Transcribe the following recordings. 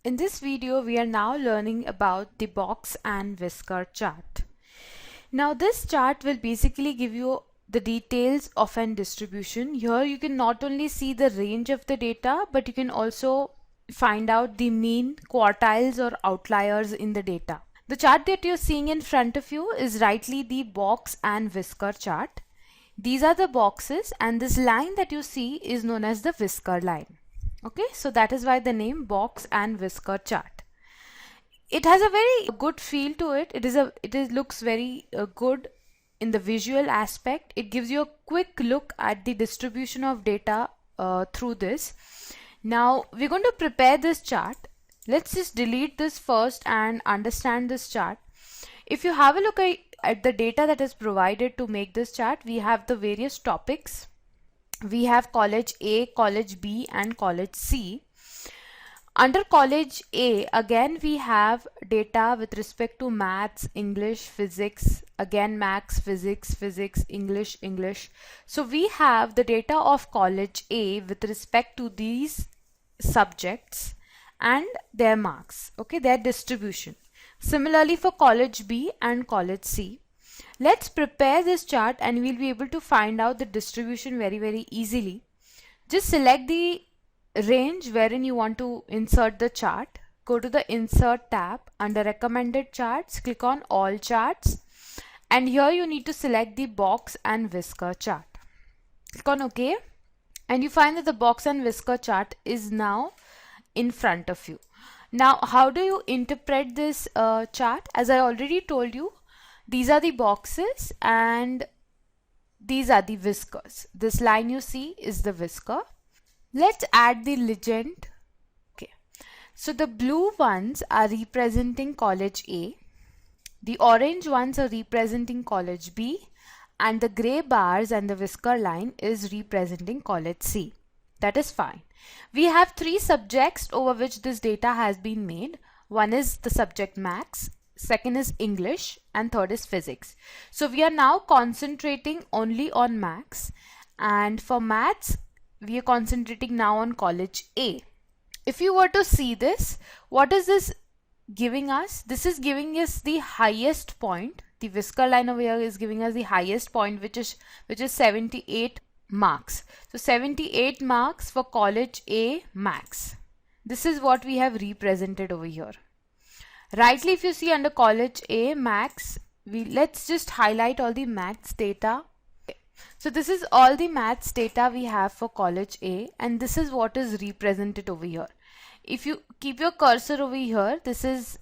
In this video, we are now learning about the box and whisker chart. Now this chart will basically give you the details of an distribution. Here you can not only see the range of the data, but you can also find out the mean, quartiles or outliers in the data. The chart that you're seeing in front of you is rightly the box and whisker chart. These are the boxes and this line that you see is known as the whisker line. Okay, so that is why the name box and whisker chart. It has a very good feel to it. It looks very good in the visual aspect. It gives you a quick look at the distribution of data through this. Now we're going to prepare this chart. Let's just delete this first and understand this chart. If you have a look at the data that is provided to make this chart, we have the various topics. We have college A, college B and college C. Under college A, again we have data with respect to maths, English, physics, again maths, physics, English. So we have the data of college A with respect to these subjects and their marks, okay, their distribution. Similarly for college B and college C. Let's prepare this chart and we'll be able to find out the distribution very easily. Just select the range wherein you want to insert the chart. Go to the Insert tab. Under Recommended Charts, click on All Charts. And here you need to select the box and whisker chart. Click on OK. And you find that the box and whisker chart is now in front of you. Now, how do you interpret this chart? As I already told you, these are the boxes and these are the whiskers. This line you see is the whisker. Let's add the legend. Okay. So the blue ones are representing college A. The orange ones are representing college B. And the gray bars and the whisker line is representing college C. That is fine. We have three subjects over which this data has been made. One is the subject maths, second is English and third is physics. So we are now concentrating only on maths, and for maths we are concentrating now on college A. If you were to see this, what is this giving us? This is giving us the highest point. The whisker line over here is giving us the highest point, which is 78 marks. So 78 marks for college A maths. This is what we have represented over here. Rightly, if you see under college A maths, let's just highlight all the maths data. So this is all the maths data we have for college A, and this is what is represented over here. If you keep your cursor over here, this is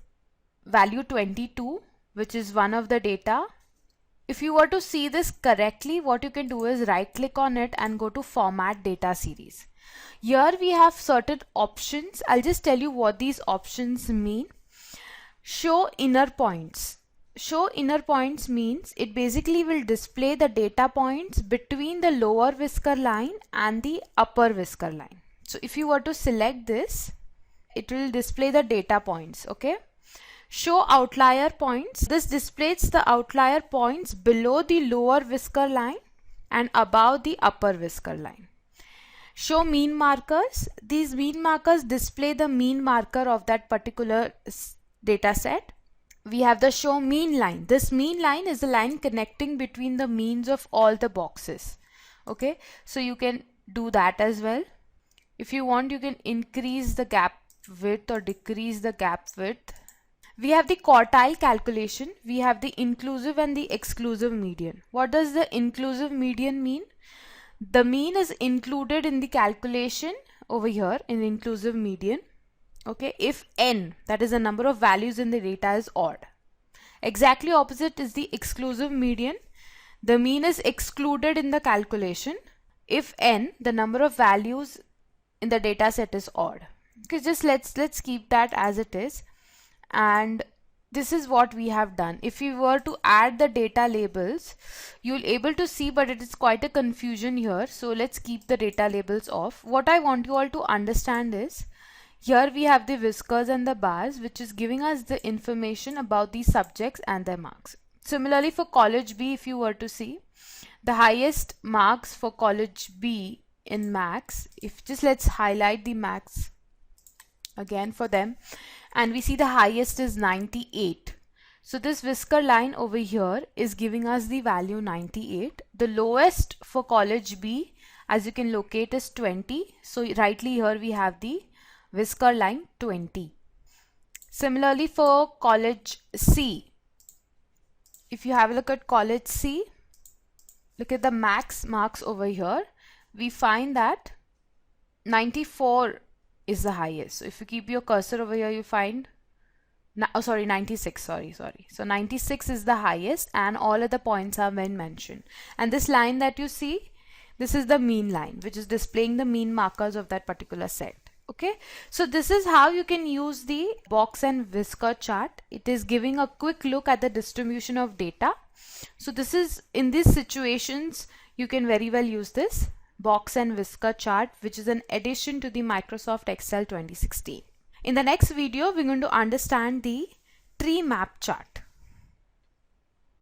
value 22, which is one of the data. If you were to see this correctly, what you can do is right click on it and go to Format Data Series. Here we have certain options. I'll just tell you what these options mean. Show inner points. Show inner points means it basically will display the data points between the lower whisker line and the upper whisker line. So if you were to select this, it will display the data points, okay? Show outlier points. This displays the outlier points below the lower whisker line and above the upper whisker line. Show mean markers. These mean markers display the mean marker of that particular data set. We have the show mean line. This mean line is the line connecting between the means of all the boxes. Okay, so you can do that as well. If you want, you can increase the gap width or decrease the gap width. We have the quartile calculation. We have the inclusive and the exclusive median. What does the inclusive median mean? The mean is included in the calculation over here in inclusive median. Okay, if n, that is the number of values in the data, is odd. Exactly opposite is the exclusive median. The mean is excluded in the calculation if n, the number of values in the data set, is odd. Okay, just let's keep that as it is. And this is what we have done. If we were to add the data labels, you'll able to see, but it is quite a confusion here. So let's keep the data labels off. What I want you all to understand is, here we have the whiskers and the bars, which is giving us the information about the subjects and their marks. Similarly for college B, if you were to see, the highest marks for college B in maths, if just let's highlight the maths again for them, and we see the highest is 98. So this whisker line over here is giving us the value 98. The lowest for college B, as you can locate, is 20. So rightly here we have the whisker line 20. Similarly for college C, if you have a look at college C, look at the max marks over here, we find that 94 is the highest. So if you keep your cursor over here, you find 96, sorry. So 96 is the highest, and all other points have been mentioned. And this line that you see, this is the mean line, which is displaying the mean markers of that particular set. Okay, so this is how you can use the box and whisker chart. It is giving a quick look at the distribution of data. So this is, in these situations, you can very well use this box and whisker chart, which is an addition to the Microsoft Excel 2016. In the next video, we're going to understand the tree map chart.